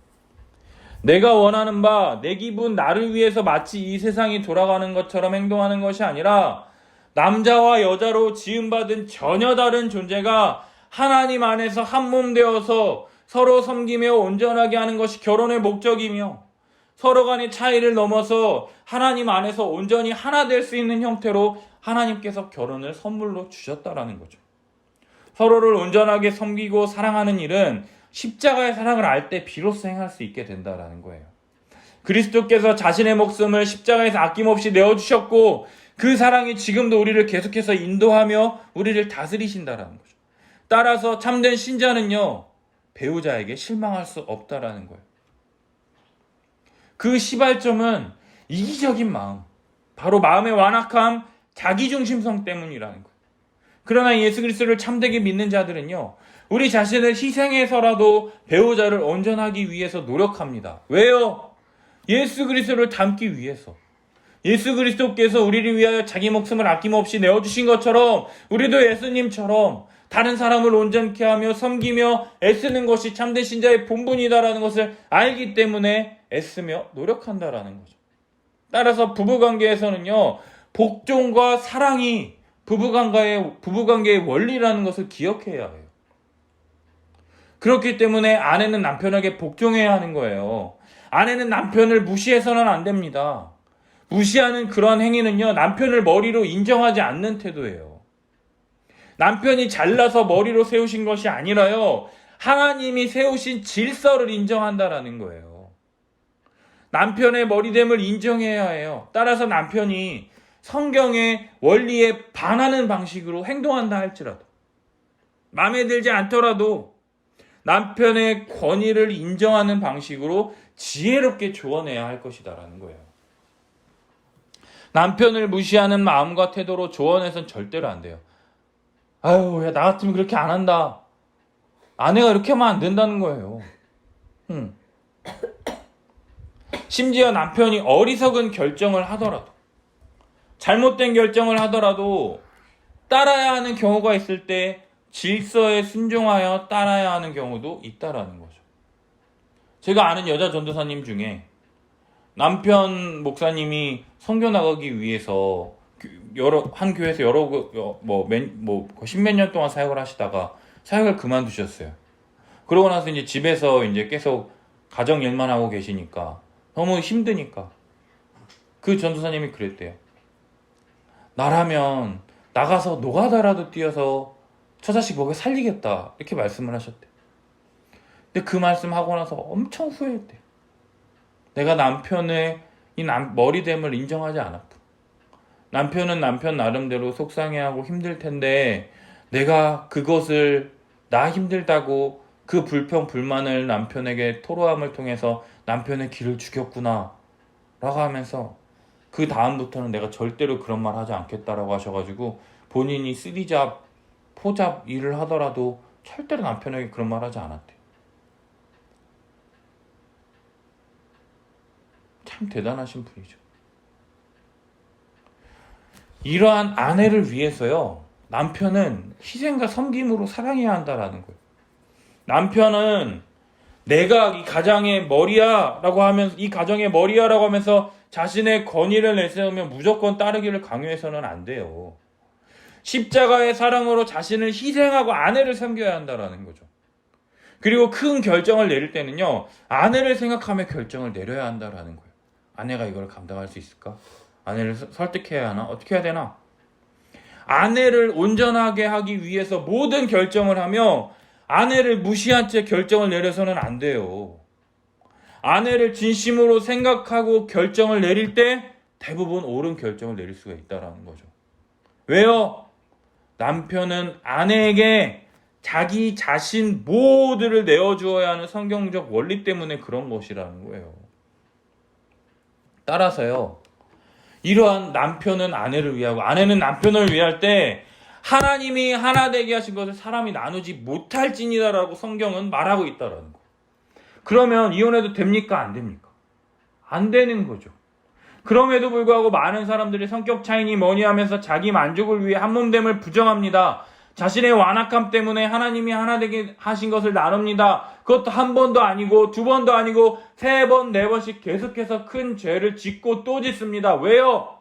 내가 원하는 바, 내 기분, 나를 위해서 마치 이 세상이 돌아가는 것처럼 행동하는 것이 아니라 남자와 여자로 지음받은 전혀 다른 존재가 하나님 안에서 한 몸 되어서 서로 섬기며 온전하게 하는 것이 결혼의 목적이며 서로 간의 차이를 넘어서 하나님 안에서 온전히 하나 될 수 있는 형태로 하나님께서 결혼을 선물로 주셨다라는 거죠. 서로를 온전하게 섬기고 사랑하는 일은 십자가의 사랑을 알 때 비로소 행할 수 있게 된다라는 거예요. 그리스도께서 자신의 목숨을 십자가에서 아낌없이 내어주셨고 그 사랑이 지금도 우리를 계속해서 인도하며 우리를 다스리신다라는 거죠. 따라서 참된 신자는요, 배우자에게 실망할 수 없다라는 거예요. 그 시발점은 이기적인 마음, 바로 마음의 완악함, 자기중심성 때문이라는 거예요. 그러나 예수 그리스도를 참되게 믿는 자들은요, 우리 자신을 희생해서라도 배우자를 온전하기 위해서 노력합니다. 왜요? 예수 그리스도를 닮기 위해서. 예수 그리스도께서 우리를 위하여 자기 목숨을 아낌없이 내어주신 것처럼 우리도 예수님처럼 다른 사람을 온전케 하며 섬기며 애쓰는 것이 참된 신자의 본분이다라는 것을 알기 때문에 애쓰며 노력한다라는 거죠. 따라서 부부관계에서는요, 복종과 사랑이 부부관계의 원리라는 것을 기억해야 해요. 그렇기 때문에 아내는 남편에게 복종해야 하는 거예요. 아내는 남편을 무시해서는 안 됩니다. 무시하는 그런 행위는요, 남편을 머리로 인정하지 않는 태도예요. 남편이 잘나서 머리로 세우신 것이 아니라요, 하나님이 세우신 질서를 인정한다라는 거예요. 남편의 머리됨을 인정해야 해요. 따라서 남편이 성경의 원리에 반하는 방식으로 행동한다 할지라도, 마음에 들지 않더라도 남편의 권위를 인정하는 방식으로 지혜롭게 조언해야 할 것이다라는 거예요. 남편을 무시하는 마음과 태도로 조언해서는 절대로 안 돼요. 아유, 야, 나 같으면 그렇게 안 한다. 아내가 이렇게 하면 안 된다는 거예요. 심지어 남편이 어리석은 결정을 하더라도, 잘못된 결정을 하더라도 따라야 하는 경우가 있을 때 질서에 순종하여 따라야 하는 경우도 있다라는 거죠. 제가 아는 여자 전도사님 중에 남편 목사님이 선교 나가기 위해서 한 교회에서 십몇 년 동안 사역을 하시다가 사역을 그만두셨어요. 그러고 나서 이제 집에서 이제 계속 가정 일만 하고 계시니까 너무 힘드니까 그 전도사님이 그랬대요. 나라면 나가서 노가다라도 뛰어서 저 자식 먹여 살리겠다, 이렇게 말씀을 하셨대요. 근데 그 말씀하고 나서 엄청 후회했대요. 내가 남편의 이 머리됨을 인정하지 않았다. 남편은 남편 나름대로 속상해하고 힘들 텐데 내가 그것을 나 힘들다고 그 불평 불만을 남편에게 토로함을 통해서 남편의 기를 죽였구나 라고 하면서 그 다음부터는 내가 절대로 그런 말 하지 않겠다라고 하셔가지고 본인이 쓰리잡 포잡 일을 하더라도 절대로 남편에게 그런 말 하지 않았대요. 참 대단하신 분이죠. 이러한 아내를 위해서요, 남편은 희생과 섬김으로 사랑해야 한다라는 거예요. 남편은 내가 이 가정의 머리야라고 하면서, 이 가정의 머리야라고 하면서 자신의 권위를 내세우며 무조건 따르기를 강요해서는 안 돼요. 십자가의 사랑으로 자신을 희생하고 아내를 섬겨야 한다라는 거죠. 그리고 큰 결정을 내릴 때는요, 아내를 생각하며 결정을 내려야 한다라는 거예요. 아내가 이걸 감당할 수 있을까? 아내를 설득해야 하나? 어떻게 해야 되나? 아내를 온전하게 하기 위해서 모든 결정을 하며 아내를 무시한 채 결정을 내려서는 안 돼요. 아내를 진심으로 생각하고 결정을 내릴 때 대부분 옳은 결정을 내릴 수가 있다는 거죠. 왜요? 남편은 아내에게 자기 자신 모두를 내어주어야 하는 성경적 원리 때문에 그런 것이라는 거예요. 따라서요, 이러한 남편은 아내를 위하고 아내는 남편을 위할 때 하나님이 하나 되게 하신 것을 사람이 나누지 못할지니다라고 성경은 말하고 있다라는 거. 그러면 이혼해도 됩니까? 안 됩니까? 안 되는 거죠. 그럼에도 불구하고 많은 사람들이 성격 차이니 뭐니 하면서 자기 만족을 위해 한몸됨을 부정합니다. 자신의 완악함 때문에 하나님이 하나 되게 하신 것을 나눕니다. 그것도 한 번도 아니고 두 번도 아니고 세 번, 네 번씩 계속해서 큰 죄를 짓고 또 짓습니다. 왜요?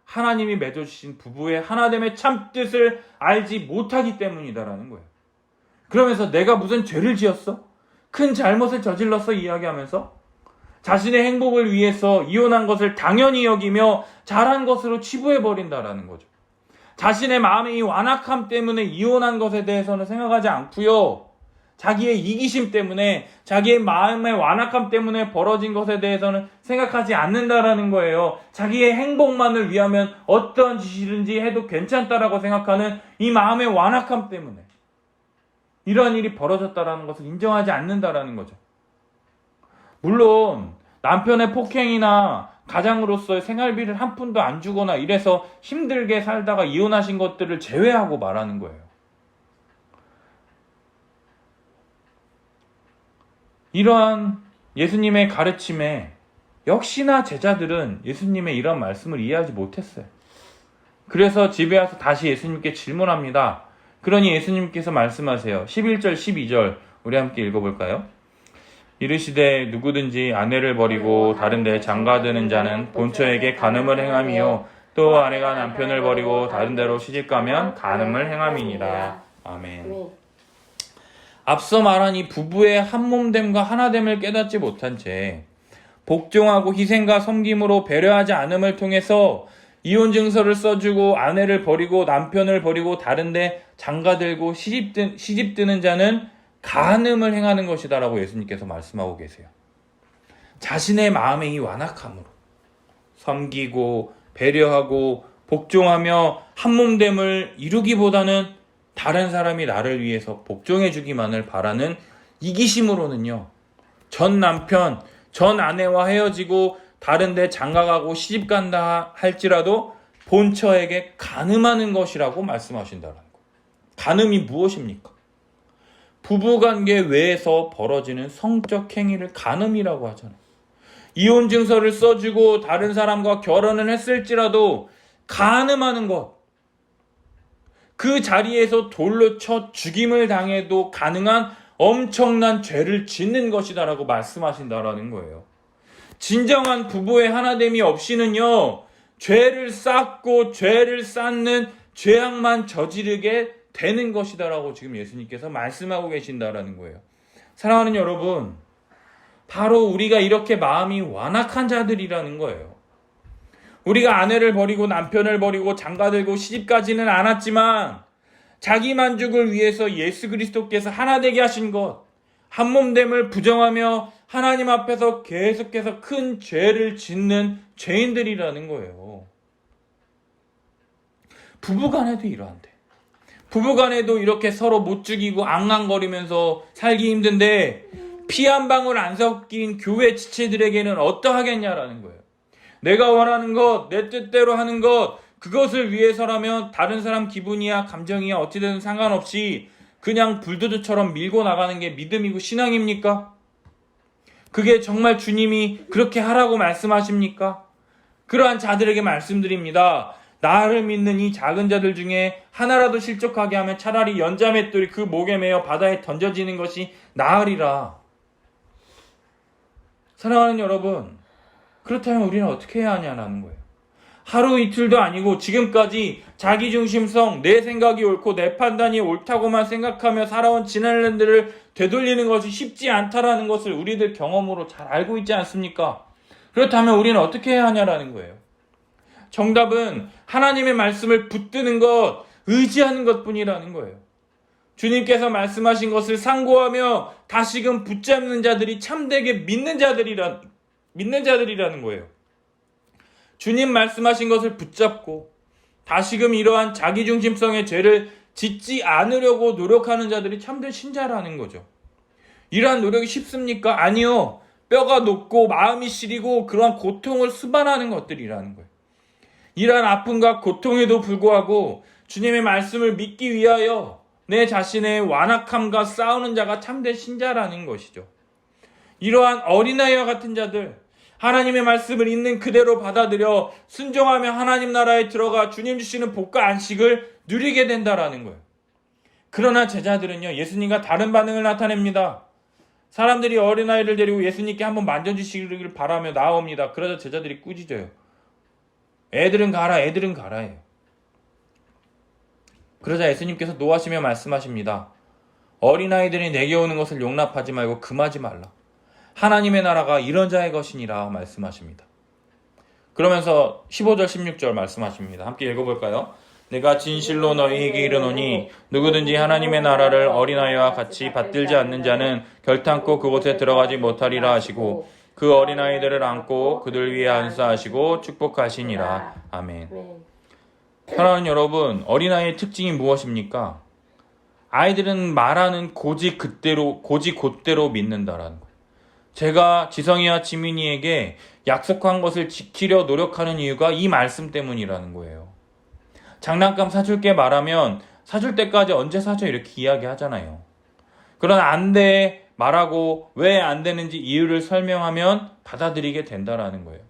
하나님이 맺어주신 부부의 하나됨의 참뜻을 알지 못하기 때문이다라는 거예요. 그러면서 내가 무슨 죄를 지었어? 큰 잘못을 저질렀어? 이야기하면서 자신의 행복을 위해서 이혼한 것을 당연히 여기며 잘한 것으로 치부해버린다라는 거죠. 자신의 마음의 이 완악함 때문에 이혼한 것에 대해서는 생각하지 않고요. 자기의 이기심 때문에, 자기의 마음의 완악함 때문에 벌어진 것에 대해서는 생각하지 않는다라는 거예요. 자기의 행복만을 위하면 어떠한 짓이든지 해도 괜찮다라고 생각하는 이 마음의 완악함 때문에 이러한 일이 벌어졌다라는 것을 인정하지 않는다라는 거죠. 물론 남편의 폭행이나 가장으로서의 생활비를 한 푼도 안 주거나 이래서 힘들게 살다가 이혼하신 것들을 제외하고 말하는 거예요. 이러한 예수님의 가르침에 역시나 제자들은 예수님의 이런 말씀을 이해하지 못했어요. 그래서 집에 와서 다시 예수님께 질문합니다. 그러니 예수님께서 말씀하세요. 11절, 12절 우리 함께 읽어볼까요? 이르시되 누구든지 아내를 버리고 다른 데 장가드는 자는 본처에게 간음을 행함이요 또 아내가 남편을 버리고 다른 데로 시집가면 간음을 행함이니라. 아멘. 앞서 말한 이 부부의 한몸됨과 하나됨을 깨닫지 못한 채 복종하고 희생과 섬김으로 배려하지 않음을 통해서 이혼 증서를 써주고 아내를 버리고 남편을 버리고 다른 데 장가들고 시집드는 자는 간음을 행하는 것이다라고 예수님께서 말씀하고 계세요. 자신의 마음의 이 완악함으로 섬기고 배려하고 복종하며 한몸됨을 이루기보다는 다른 사람이 나를 위해서 복종해 주기만을 바라는 이기심으로는요, 전 남편, 전 아내와 헤어지고 다른 데 장가가고 시집간다 할지라도 본처에게 간음하는 것이라고 말씀하신다는 거. 간음이 무엇입니까? 부부관계 외에서 벌어지는 성적 행위를 간음이라고 하잖아요. 이혼 증서를 써주고 다른 사람과 결혼을 했을지라도 간음하는 것. 그 자리에서 돌로 쳐 죽임을 당해도 가능한 엄청난 죄를 짓는 것이다라고 말씀하신다라는 거예요. 진정한 부부의 하나됨이 없이는요, 죄를 쌓고 죄를 쌓는 죄악만 저지르게 되는 것이다라고 지금 예수님께서 말씀하고 계신다라는 거예요. 사랑하는 여러분, 바로 우리가 이렇게 마음이 완악한 자들이라는 거예요. 우리가 아내를 버리고 남편을 버리고 장가들고 시집가지는 않았지만 자기 만족을 위해서 예수 그리스도께서 하나 되게 하신 것, 한몸됨을 부정하며 하나님 앞에서 계속해서 큰 죄를 짓는 죄인들이라는 거예요. 부부간에도 이러한데, 부부간에도 이렇게 서로 못 죽이고 앙앙거리면서 살기 힘든데 피 한 방울 안 섞인 교회 지체들에게는 어떠하겠냐라는 거예요. 내가 원하는 것, 내 뜻대로 하는 것, 그것을 위해서라면 다른 사람 기분이야 감정이야 어찌되든 상관없이 그냥 불도저처럼 밀고 나가는 게 믿음이고 신앙입니까? 그게 정말 주님이 그렇게 하라고 말씀하십니까? 그러한 자들에게 말씀드립니다. 나를 믿는 이 작은 자들 중에 하나라도 실족하게 하면 차라리 연자맷돌이 그 목에 매어 바다에 던져지는 것이 나으리라. 사랑하는 여러분, 그렇다면 우리는 어떻게 해야 하냐는 거예요. 하루 이틀도 아니고 지금까지 자기중심성, 내 생각이 옳고 내 판단이 옳다고만 생각하며 살아온 지난 년들을 되돌리는 것이 쉽지 않다라는 것을 우리들 경험으로 잘 알고 있지 않습니까? 그렇다면 우리는 어떻게 해야 하냐라는 거예요. 정답은 하나님의 말씀을 붙드는 것, 의지하는 것뿐이라는 거예요. 주님께서 말씀하신 것을 상고하며 다시금 붙잡는 자들이 참되게 믿는 자들이라는 거예요. 주님 말씀하신 것을 붙잡고 다시금 이러한 자기중심성의 죄를 짓지 않으려고 노력하는 자들이 참된 신자라는 거죠. 이러한 노력이 쉽습니까? 아니요. 뼈가 녹고 마음이 시리고 그러한 고통을 수반하는 것들이라는 거예요. 이러한 아픔과 고통에도 불구하고 주님의 말씀을 믿기 위하여 내 자신의 완악함과 싸우는 자가 참된 신자라는 것이죠. 이러한 어린아이와 같은 자들, 하나님의 말씀을 있는 그대로 받아들여 순종하며 하나님 나라에 들어가 주님 주시는 복과 안식을 누리게 된다라는 거예요. 그러나 제자들은요, 예수님과 다른 반응을 나타냅니다. 사람들이 어린아이를 데리고 예수님께 한번 만져주시기를 바라며 나옵니다. 그러자 제자들이 꾸짖어요. 애들은 가라예요. 그러자 예수님께서 노하시며 말씀하십니다. 어린아이들이 내게 오는 것을 용납하지 말고 금하지 말라. 하나님의 나라가 이런 자의 것이니라 말씀하십니다. 그러면서 15절 16절 말씀하십니다. 함께 읽어볼까요? 내가 진실로 너희에게 이르노니 누구든지 하나님의 나라를 어린아이와 같이 받들지 않는 자는 결탄코 그곳에 들어가지 못하리라 하시고 그 어린아이들을 안고 그들 위에 안수하시고 축복하시니라. 아멘. 사랑하는 여러분, 어린아이의 특징이 무엇입니까? 아이들은 말하는 고지 곧대로 믿는다라는 거예요. 제가 지성이와 지민이에게 약속한 것을 지키려 노력하는 이유가 이 말씀 때문이라는 거예요. 장난감 사줄게 말하면 사줄 때까지 언제 사줘 이렇게 이야기하잖아요. 그러나 안 돼 말하고 왜 안 되는지 이유를 설명하면 받아들이게 된다라는 거예요.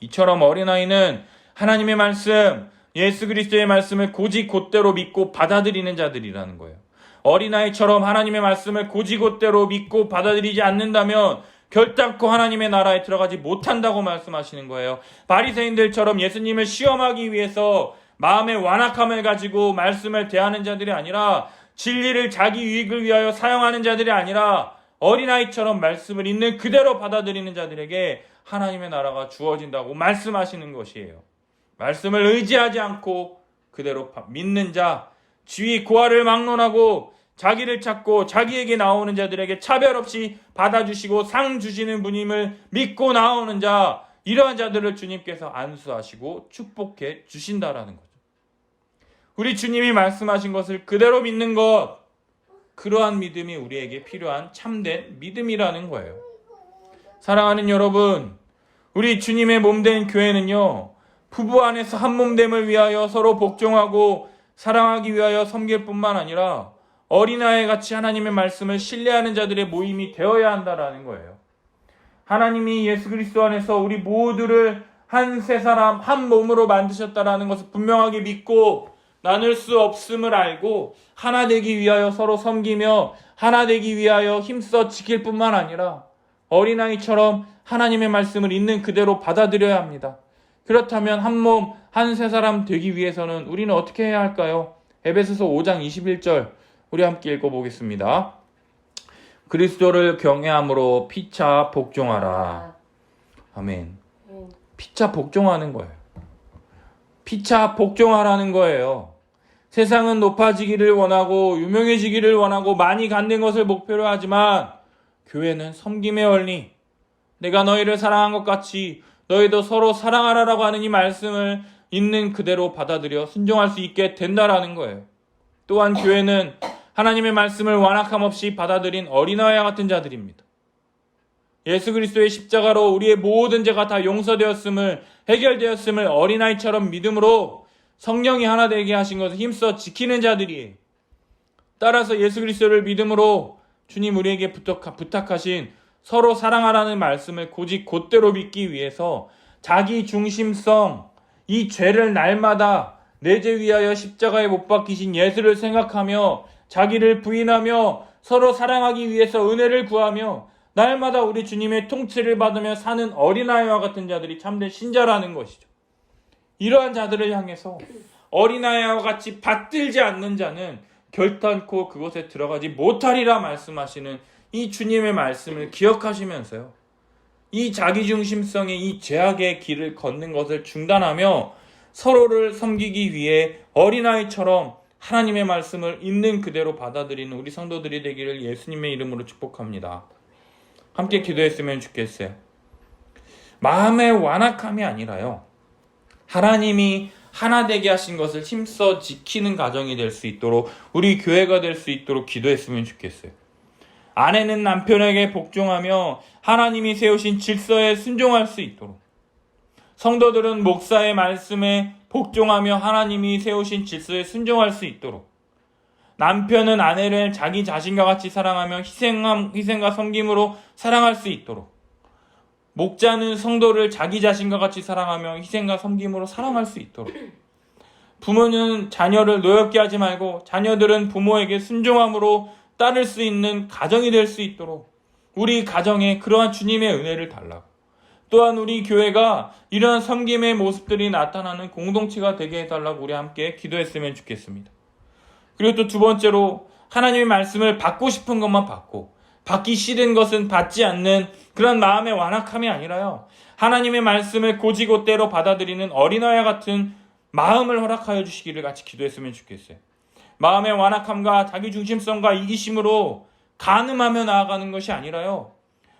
이처럼 어린아이는 하나님의 말씀, 예수 그리스도의 말씀을 곧대로 믿고 받아들이는 자들이라는 거예요. 어린아이처럼 하나님의 말씀을 곧대로 믿고 받아들이지 않는다면 결단코 하나님의 나라에 들어가지 못한다고 말씀하시는 거예요. 바리새인들처럼 예수님을 시험하기 위해서 마음의 완악함을 가지고 말씀을 대하는 자들이 아니라 진리를 자기 유익을 위하여 사용하는 자들이 아니라 어린아이처럼 말씀을 있는 그대로 받아들이는 자들에게 하나님의 나라가 주어진다고 말씀하시는 것이에요. 말씀을 의지하지 않고 그대로 믿는 자, 지위 고하를 막론하고 자기를 찾고 자기에게 나오는 자들에게 차별 없이 받아주시고 상 주시는 분임을 믿고 나오는 자, 이러한 자들을 주님께서 안수하시고 축복해 주신다라는 거죠. 우리 주님이 말씀하신 것을 그대로 믿는 것, 그러한 믿음이 우리에게 필요한 참된 믿음이라는 거예요. 사랑하는 여러분, 우리 주님의 몸된 교회는요, 부부 안에서 한 몸됨을 위하여 서로 복종하고 사랑하기 위하여 섬길 뿐만 아니라 어린아이 같이 하나님의 말씀을 신뢰하는 자들의 모임이 되어야 한다라는 거예요. 하나님이 예수 그리스도 안에서 우리 모두를 한 세 사람 한 몸으로 만드셨다라는 것을 분명하게 믿고 나눌 수 없음을 알고 하나 되기 위하여 서로 섬기며 하나 되기 위하여 힘써 지킬 뿐만 아니라 어린아이처럼 하나님의 말씀을 있는 그대로 받아들여야 합니다. 그렇다면 한 몸, 한 세 사람 되기 위해서는 우리는 어떻게 해야 할까요? 에베소서 5장 21절 우리 함께 읽어보겠습니다. 그리스도를 경외함으로 피차 복종하라. 아멘. 피차 복종하는 거예요. 피차 복종하라는 거예요. 세상은 높아지기를 원하고 유명해지기를 원하고 많이 갖는 것을 목표로 하지만 교회는 섬김의 원리, 내가 너희를 사랑한 것 같이 너희도 서로 사랑하라라고 하는 이 말씀을 있는 그대로 받아들여 순종할 수 있게 된다라는 거예요. 또한 교회는 하나님의 말씀을 완악함 없이 받아들인 어린아이와 같은 자들입니다. 예수 그리스도의 십자가로 우리의 모든 죄가 다 용서되었음을, 해결되었음을 어린아이처럼 믿음으로 성령이 하나 되게 하신 것을 힘써 지키는 자들이에요. 따라서 예수 그리스도를 믿음으로 주님 우리에게 부탁하신 서로 사랑하라는 말씀을 곧대로 믿기 위해서 자기 중심성, 이 죄를 날마다 내 죄 위하여 십자가에 못 박히신 예수를 생각하며 자기를 부인하며 서로 사랑하기 위해서 은혜를 구하며 날마다 우리 주님의 통치를 받으며 사는 어린아이와 같은 자들이 참된 신자라는 것이죠. 이러한 자들을 향해서 어린아이와 같이 받들지 않는 자는 결단코 그곳에 들어가지 못하리라 말씀하시는 이 주님의 말씀을 기억하시면서요, 이 자기중심성의 이 죄악의 길을 걷는 것을 중단하며 서로를 섬기기 위해 어린아이처럼 하나님의 말씀을 있는 그대로 받아들이는 우리 성도들이 되기를 예수님의 이름으로 축복합니다. 함께 기도했으면 좋겠어요. 마음의 완악함이 아니라요, 하나님이 하나 되게 하신 것을 힘써 지키는 가정이 될 수 있도록, 우리 교회가 될 수 있도록 기도했으면 좋겠어요. 아내는 남편에게 복종하며 하나님이 세우신 질서에 순종할 수 있도록, 성도들은 목사의 말씀에 복종하며 하나님이 세우신 질서에 순종할 수 있도록, 남편은 아내를 자기 자신과 같이 사랑하며 희생과 섬김으로 사랑할 수 있도록, 목자는 성도를 자기 자신과 같이 사랑하며 희생과 섬김으로 사랑할 수 있도록, 부모는 자녀를 노엽게 하지 말고 자녀들은 부모에게 순종함으로 따를 수 있는 가정이 될 수 있도록 우리 가정에 그러한 주님의 은혜를 달라고, 또한 우리 교회가 이러한 섬김의 모습들이 나타나는 공동체가 되게 해달라고 우리 함께 기도했으면 좋겠습니다. 그리고 또 두 번째로, 하나님의 말씀을 받고 싶은 것만 받고 받기 싫은 것은 받지 않는 그런 마음의 완악함이 아니라요, 하나님의 말씀을 고지고대로 받아들이는 어린아이와 같은 마음을 허락하여 주시기를 같이 기도했으면 좋겠어요. 마음의 완악함과 자기중심성과 이기심으로 간음하며 나아가는 것이 아니라요,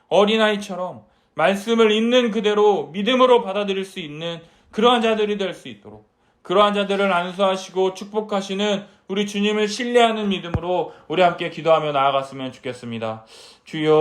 어린아이처럼 말씀을 있는 그대로 믿음으로 받아들일 수 있는 그러한 자들이 될 수 있도록, 그러한 자들을 안수하시고 축복하시는 우리 주님을 신뢰하는 믿음으로 우리 함께 기도하며 나아갔으면 좋겠습니다. 주여